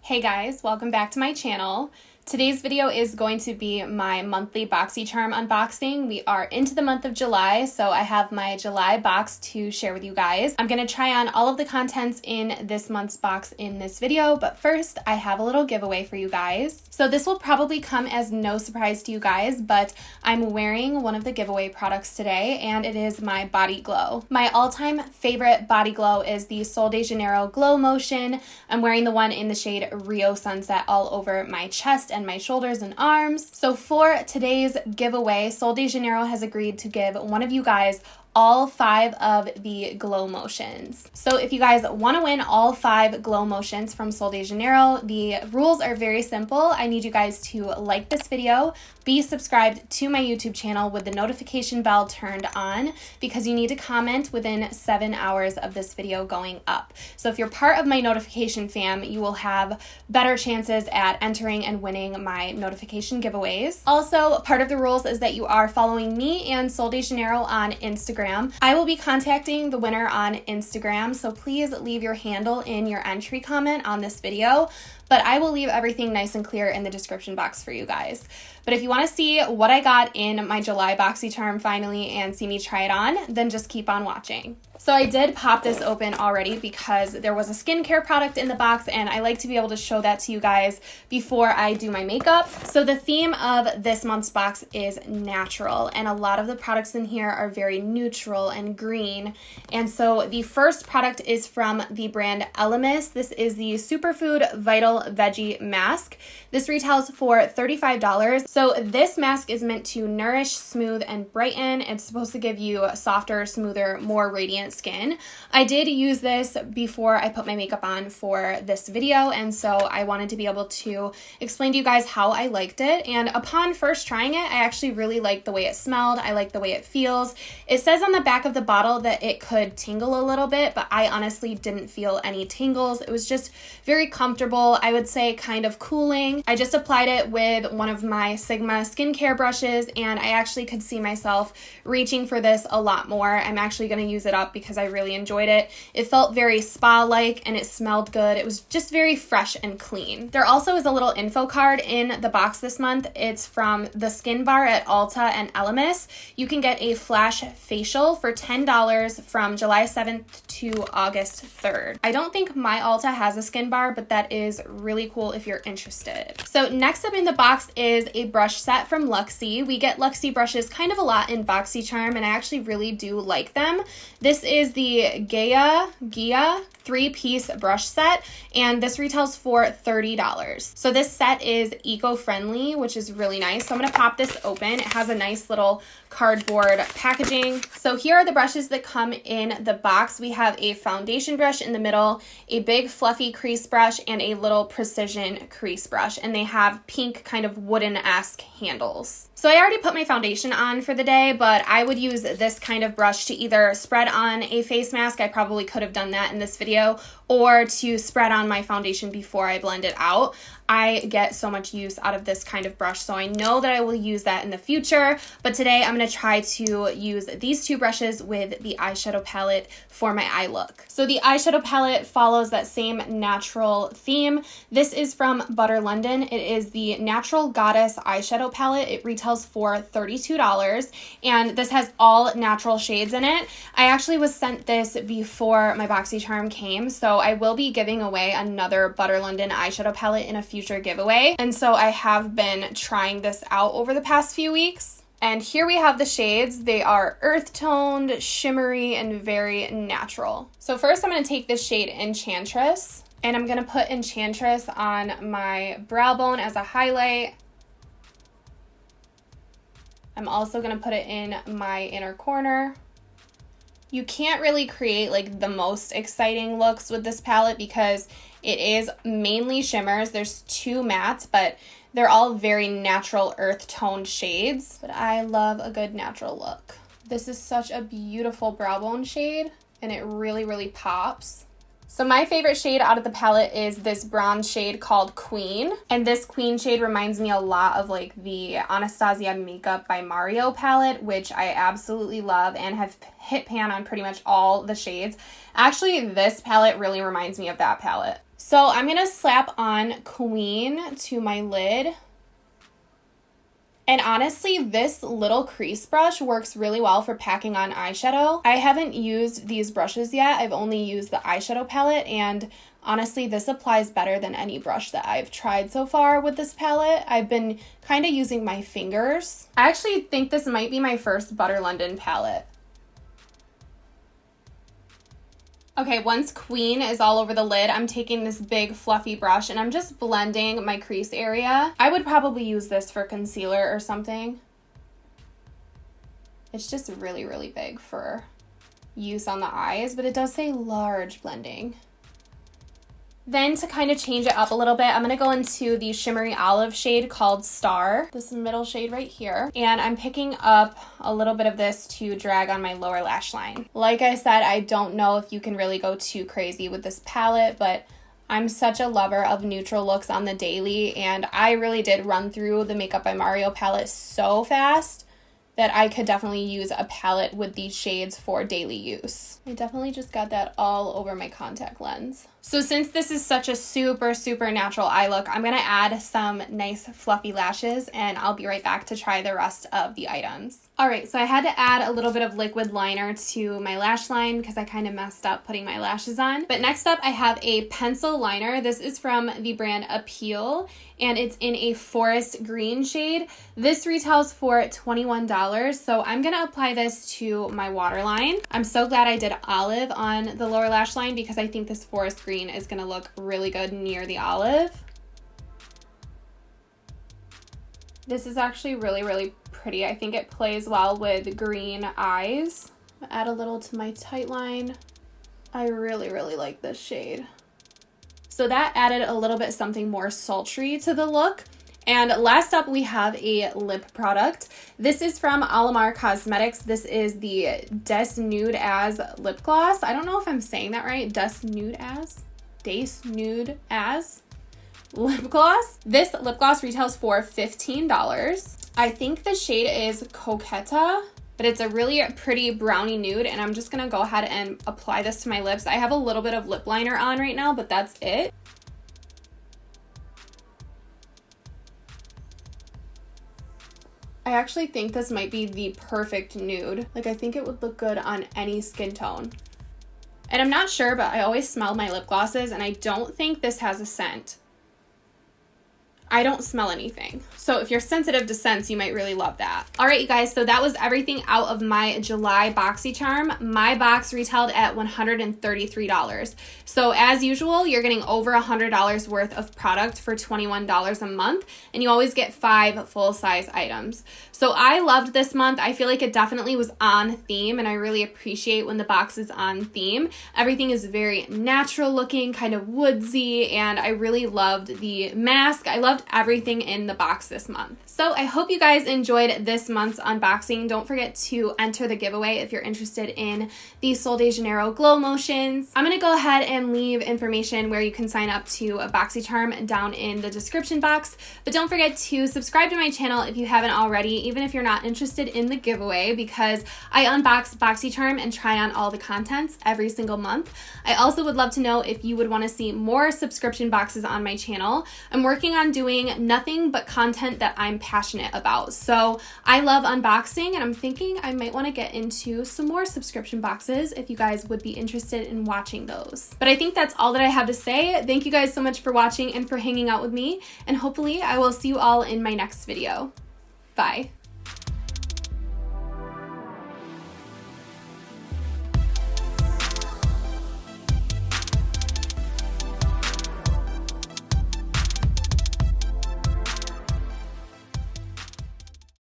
Hey guys, welcome back to my channel. Today's video is going to be my monthly BOXYCHARM unboxing. We are into the month of July, so I have my July box to share with you guys. I'm going to try on all of the contents in this month's box in this video, but first I have a little giveaway for you guys. So this will probably come as no surprise to you guys, but I'm wearing one of the giveaway products today, and it is my Body Glow. My all-time favorite Body Glow is the Sol de Janeiro Glowmotion. I'm wearing the one in the shade Rio Sunset all over my chest and my shoulders and arms. So for today's giveaway, Sol de Janeiro has agreed to give one of you guys all 5 of the Glowmotions. So if you guys want to win all 5 Glowmotions from Sol de Janeiro, the rules are very simple. I need you guys to like this video, be subscribed to my YouTube channel with the notification bell turned on, because you need to comment within 7 hours of this video going up. So if you're part of my notification fam, you will have better chances at entering and winning my notification giveaways. Also, part of the rules is that you are following me and Sol de Janeiro on Instagram. I will be contacting the winner on Instagram, so please leave your handle in your entry comment on this video, but I will leave everything nice and clear in the description box for you guys. But if you want to see what I got in my July BOXYCHARM finally and see me try it on, then just keep on watching. So I did pop this open already because there was a skincare product in the box, and I like to be able to show that to you guys before I do my makeup. So the theme of this month's box is natural, and a lot of the products in here are very neutral and green. And so the first product is from the brand Elemis. This is the Superfood Vital Veggie Mask. This retails for $35. So this mask is meant to nourish, smooth, and brighten. It's supposed to give you a softer, smoother, more radiant skin. I did use this before I put my makeup on for this video, and so I wanted to be able to explain to you guys how I liked it. And upon first trying it, I actually really liked the way it smelled. I like the way it feels. It says on the back of the bottle that it could tingle a little bit, but I honestly didn't feel any tingles. It was just very comfortable. I would say kind of cooling. I just applied it with one of my Sigma skincare brushes, and I actually could see myself reaching for this a lot more. I'm actually going to use it up because I really enjoyed it. It felt very spa-like and it smelled good. It was just very fresh and clean. There also is a little info card in the box this month. It's from the Skin Bar at Ulta and Elemis. You can get a flash facial for $10 from July 7th to August 3rd. I don't think my Ulta has a Skin Bar, but that is really cool if you're interested. So next up in the box is a brush set from Luxie. We get Luxie brushes kind of a lot in BOXYCHARM, and I actually really do like them. This is the Gaea 3-piece brush set, and this retails for $30. So this set is eco-friendly, which is really nice. So I'm going to pop this open. It has a nice little cardboard packaging. So here are the brushes that come in the box. We have a foundation brush in the middle, a big fluffy crease brush, and a little precision crease brush, and they have pink kind of wooden-esque handles. So I already put my foundation on for the day, but I would use this kind of brush to either spread on a face mask. I probably could have done that in this video, or to spread on my foundation before I blend it out. I get so much use out of this kind of brush, so I know that I will use that in the future, but today I'm going to try to use these 2 brushes with the eyeshadow palette for my eye look. So the eyeshadow palette follows that same natural theme. This is from Butter London. It is the Natural Goddess eyeshadow palette. It retails for $32, and this has all natural shades in it. I actually was sent this before my BOXYCHARM came, so I will be giving away another Butter London eyeshadow palette in a future giveaway, and so I have been trying this out over the past few weeks. And here we have the shades. They are earth toned, shimmery, and very natural. So first I'm going to take this shade Enchantress, and I'm going to put Enchantress on my brow bone as a highlight. I'm also going to put it in my inner corner. You can't really create like the most exciting looks with this palette because it is mainly shimmers. There's 2 mattes, but they're all very natural earth toned shades. But I love a good natural look. This is such a beautiful brow bone shade, and it really, really pops. So my favorite shade out of the palette is this bronze shade called Queen. And this Queen shade reminds me a lot of like the Anastasia Makeup by Mario palette, which I absolutely love and have hit pan on pretty much all the shades. Actually, this palette really reminds me of that palette. So I'm going to slap on Queen to my lid. And honestly, this little crease brush works really well for packing on eyeshadow. I haven't used these brushes yet. I've only used the eyeshadow palette, and honestly, this applies better than any brush that I've tried so far with this palette. I've been kind of using my fingers. I actually think this might be my first Butter London palette. Okay, once Queen is all over the lid, I'm taking this big fluffy brush and I'm just blending my crease area. I would probably use this for concealer or something. It's just really, really big for use on the eyes, but it does say large blending. Then to kind of change it up a little bit, I'm going to go into the shimmery olive shade called Star, this middle shade right here. And I'm picking up a little bit of this to drag on my lower lash line. Like I said, I don't know if you can really go too crazy with this palette, but I'm such a lover of neutral looks on the daily, and I really did run through the Makeup by Mario palette so fast that I could definitely use a palette with these shades for daily use. I definitely just got that all over my contact lens. So since this is such a super, super natural eye look, I'm gonna add some nice fluffy lashes, and I'll be right back to try the rest of the items. All right, so I had to add a little bit of liquid liner to my lash line because I kind of messed up putting my lashes on. But next up, I have a pencil liner. This is from the brand Appeal, and it's in a forest green shade. This retails for $21, so I'm gonna apply this to my waterline. I'm so glad I did olive on the lower lash line because I think this forest green is gonna look really good near the olive. This is actually really, really pretty. I think it plays well with green eyes. Add a little to my tight line. I really, really like this shade. So that added a little bit something more sultry to the look. And last up, we have a lip product. This is from Alamar Cosmetics. This is the Des-Nude-As lip gloss. I don't know if I'm saying that right. Des-Nude-As? Des-Nude-As lip gloss. This lip gloss retails for $15. I think the shade is Coquetta, but it's a really pretty brownie nude, and I'm just gonna go ahead and apply this to my lips. I have a little bit of lip liner on right now, but that's it. I actually think this might be the perfect nude. Like, I think it would look good on any skin tone. And I'm not sure, but I always smell my lip glosses, and I don't think this has a scent. I don't smell anything. So if you're sensitive to scents, you might really love that. All right, you guys, so that was everything out of my July BOXYCHARM. My box retailed at $133. So as usual, you're getting over $100 worth of product for $21 a month, and you always get 5 full-size items. So I loved this month. I feel like it definitely was on theme, and I really appreciate when the box is on theme. Everything is very natural looking, kind of woodsy, and I really loved the mask. I loved everything in the box this month. So I hope you guys enjoyed this month's unboxing. Don't forget to enter the giveaway if you're interested in the Sol de Janeiro Glowmotions. I'm gonna go ahead and leave information where you can sign up to a BOXYCHARM down in the description box, but don't forget to subscribe to my channel if you haven't already, even if you're not interested in the giveaway, because I unbox BOXYCHARM and try on all the contents every single month. I also would love to know if you would want to see more subscription boxes on my channel. I'm working on doing nothing but content that I'm passionate about. So I love unboxing, and I'm thinking I might want to get into some more subscription boxes if you guys would be interested in watching those. But I think that's all that I have to say. Thank you guys so much for watching and for hanging out with me, and hopefully I will see you all in my next video. Bye.